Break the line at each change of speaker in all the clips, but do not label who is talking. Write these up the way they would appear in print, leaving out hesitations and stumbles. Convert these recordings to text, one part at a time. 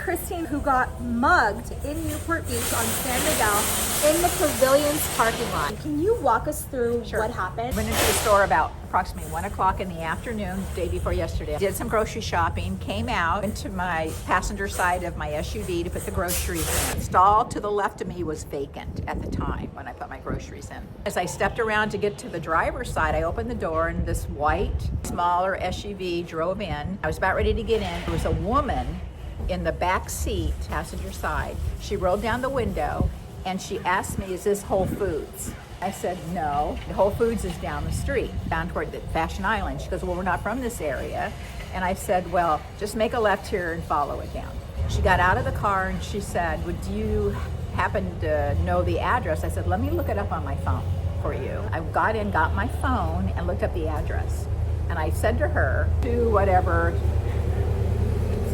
Christine, who got mugged in Newport Beach on San Miguel in the Pavilion's parking lot. Can you walk us through what happened?
Went into the store about approximately 1 o'clock in the afternoon, day before yesterday. Did some grocery shopping, came out into my passenger side of my SUV to put the groceries in. The stall to the left of me was vacant at the time when I put my groceries in. As I stepped around to get to the driver's side, I opened the door and this white, smaller SUV drove in. I was about ready to get in. There was a woman in the back seat, passenger side. She rolled down the window and she asked me, "Is this Whole Foods?" I said, "No, the Whole Foods is down the street, down toward the Fashion Island." She goes, "Well, we're not from this area." And I said, "Well, just make a left here and follow it down." She got out of the car and she said, "Would you happen to know the address?" I said, "Let me look it up on my phone for you." I got in, got my phone and looked up the address. And I said to her, "To whatever,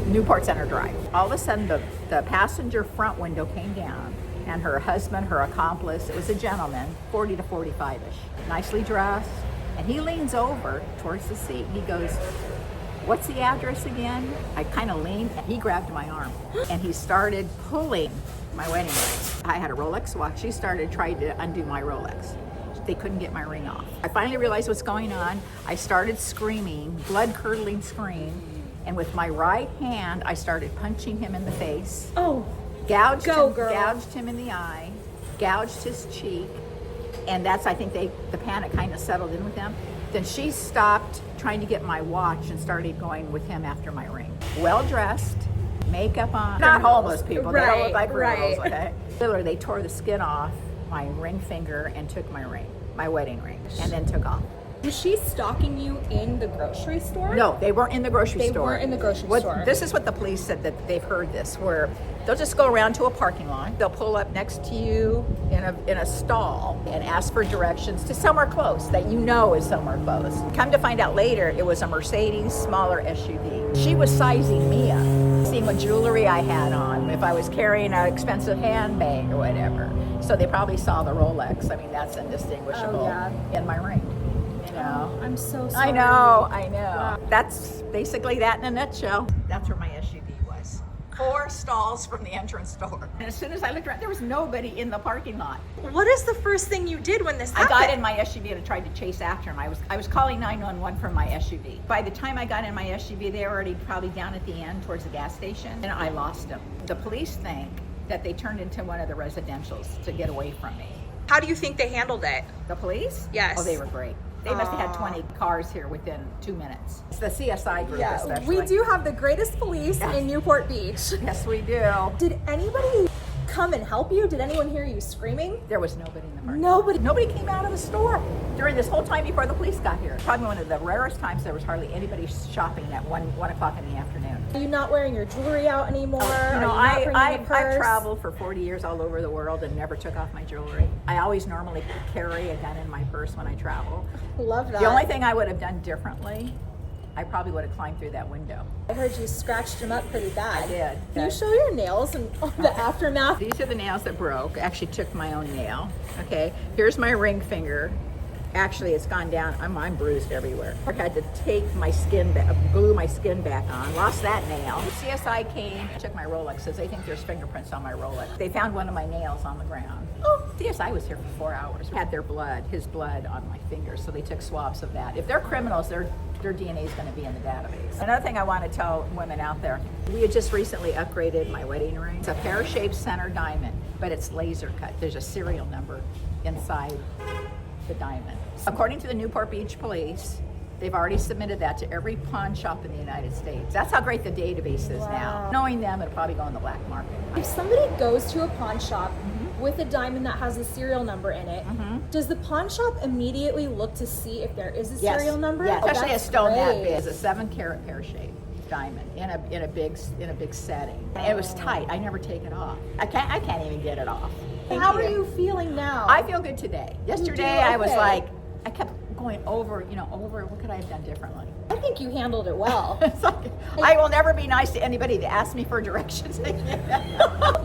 Newport Center Drive." All of a sudden, the passenger front window came down, and her husband, her accomplice, it was a gentleman, 40 to 45-ish, nicely dressed, and he leans over towards the seat. He goes, "What's the address again?" I kind of leaned, and he grabbed my arm, and he started pulling my wedding ring. I had a Rolex watch. He started trying to undo my Rolex. They couldn't get my ring off. I finally realized what's going on. I started screaming, blood-curdling scream, and with my right hand, I started punching him in the face.
Oh,
Gouged
girl.
him in the eye, gouged his cheek, and that's, I think the panic kind of settled in with them. Then she stopped trying to get my watch and started going with him after my ring. Well-dressed, makeup on. Not homeless people, they don't look like criminals, okay? Literally, they tore the skin off my ring finger and took my ring, my wedding ring, and then took off.
Was she stalking you in the grocery store?
No, they weren't in the grocery store.
They weren't in the grocery store.
This is what the police said, that they've heard this, where they'll just go around to a parking lot. They'll pull up next to you in a stall and ask for directions to somewhere close that you know is somewhere close. Come to find out later, it was a Mercedes smaller SUV. She was sizing me up, seeing what jewelry I had on, if I was carrying an expensive handbag or whatever. So they probably saw the Rolex. I mean, that's indistinguishable in my ring. You know.
I'm so sorry.
I know. Wow. That's basically that in a nutshell. That's where my SUV was. 4 stalls from the entrance door. And as soon as I looked around, there was nobody in the parking lot.
What is the first thing you did when this happened?
I got in my SUV and tried to chase after him. I was calling 911 from my SUV. By the time I got in my SUV, they were already probably down at the end towards the gas station, and I lost them. The police think that they turned into one of the residentials to get away from me.
How do you think they handled it?
The police?
Yes.
Oh, they were great. They must have had 20 cars here within 2 minutes. It's the CSI group, especially.
We do have the greatest police in Newport Beach.
Yes, we do.
Did anybody come and help you? Did anyone hear you screaming?
There was nobody in the parking
Nobody.
lot. Nobody came out of the store during this whole time before the police got here. Probably one of the rarest times there was hardly anybody shopping at 1 o'clock in the afternoon.
Are you not wearing your jewelry out anymore?
I've traveled for 40 years all over the world and never took off my jewelry. I always normally carry a gun in my purse when I travel.
Love that.
The only thing I would have done differently, I probably would have climbed through that window.
I heard you scratched them up pretty bad.
I did.
Can you show your nails and the aftermath?
These are the nails that broke. I actually took my own nail. Okay, here's my ring finger. Actually, it's gone down. I'm bruised everywhere. I had to take my skin back, glue my skin back on. Lost that nail. The CSI came, took my Rolex, because they think there's fingerprints on my Rolex. They found one of my nails on the ground. Oh, CSI was here for 4 hours. Had their blood, his blood on my fingers, so they took swabs of that. If they're criminals, their DNA is going to be in the database. Another thing I want to tell women out there, we had just recently upgraded my wedding ring. It's a pear-shaped center diamond, but it's laser cut. There's a serial number inside the diamond. According to the Newport Beach police, they've already submitted that to every pawn shop in the United States. That's how great the database is now. Knowing them, it'll probably go in the black market.
If somebody goes to a pawn shop with a diamond that has a serial number in it, does the pawn shop immediately look to see if there is a serial number?
Yes, especially a stone that big. It's a 7-carat pear-shaped diamond in a big setting. And it was tight. I never take it off. I can't even get it off.
How are you feeling now?
I feel good today. Yesterday I was like, I kept going over, what could I have done differently?
I think you handled it well.
It's like, I will never be nice to anybody that asks me for directions again.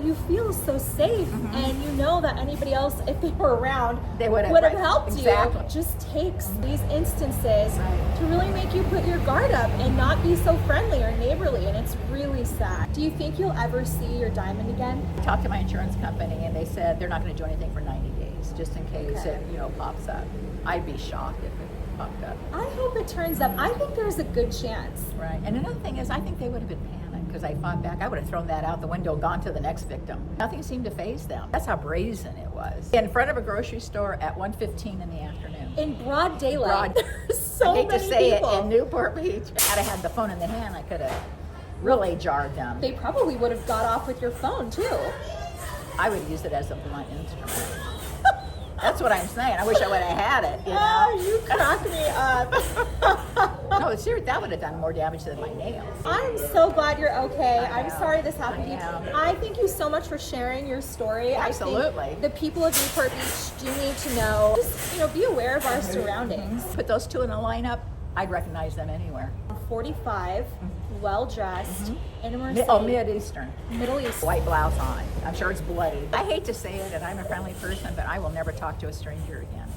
You feel so safe, and you know that anybody else, if they were around,
They would have,
would have
right.
helped
Exactly.
you. It just takes these instances to really make you put your guard up and not be so friendly or neighborly, and it's really sad. Do you think you'll ever see your diamond again?
I talked to my insurance company, and they said they're not going to do anything for 90 days, just in case it, pops up. I'd be shocked if it popped up.
I hope it turns up. I think there's a good chance.
Right. And another thing is, I think they would have been panicked because I fought back. I would have thrown that out the window, gone to the next victim. Nothing seemed to faze them. That's how brazen it was. In front of a grocery store at 1:15 in the afternoon.
In broad daylight. There's so
I hate
many
to say
people.
it, in Newport Beach. Had I had the phone in the hand, I could have really jarred them.
They probably would have got off with your phone too.
I would use it as a blunt instrument. That's what I'm saying. I wish I would have had it.
You crack me up.
No, seriously, that would have done more damage than my nails.
I'm so glad you're okay. I'm
know.
sorry this happened to you.
I know.
I thank you so much for sharing your story.
Absolutely.
I think the people of Newport Beach do need to know. Just, be aware of our surroundings.
Put those two in a lineup, I'd recognize them anywhere.
45, well dressed, in Mercedes,
Mid-Eastern.
Middle East.
White blouse on. I'm sure it's bloody. I hate to say it, and I'm a friendly person, but I will never talk to a stranger again.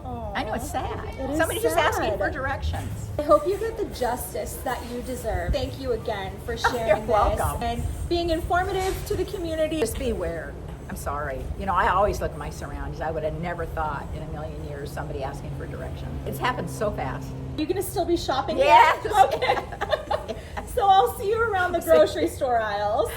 Aw.
I know it's sad.
It is
Somebody just asked me
sad.
for directions.
I hope you get the justice that you deserve. Thank you again for sharing
You're welcome.
this and being informative to the community.
Just beware. I'm sorry. I always look at my surroundings. I would have never thought in a million years somebody asking for directions. It's happened so fast.
You gonna still be shopping?
Yes.
There? Okay. So I'll see you around the grocery store aisles.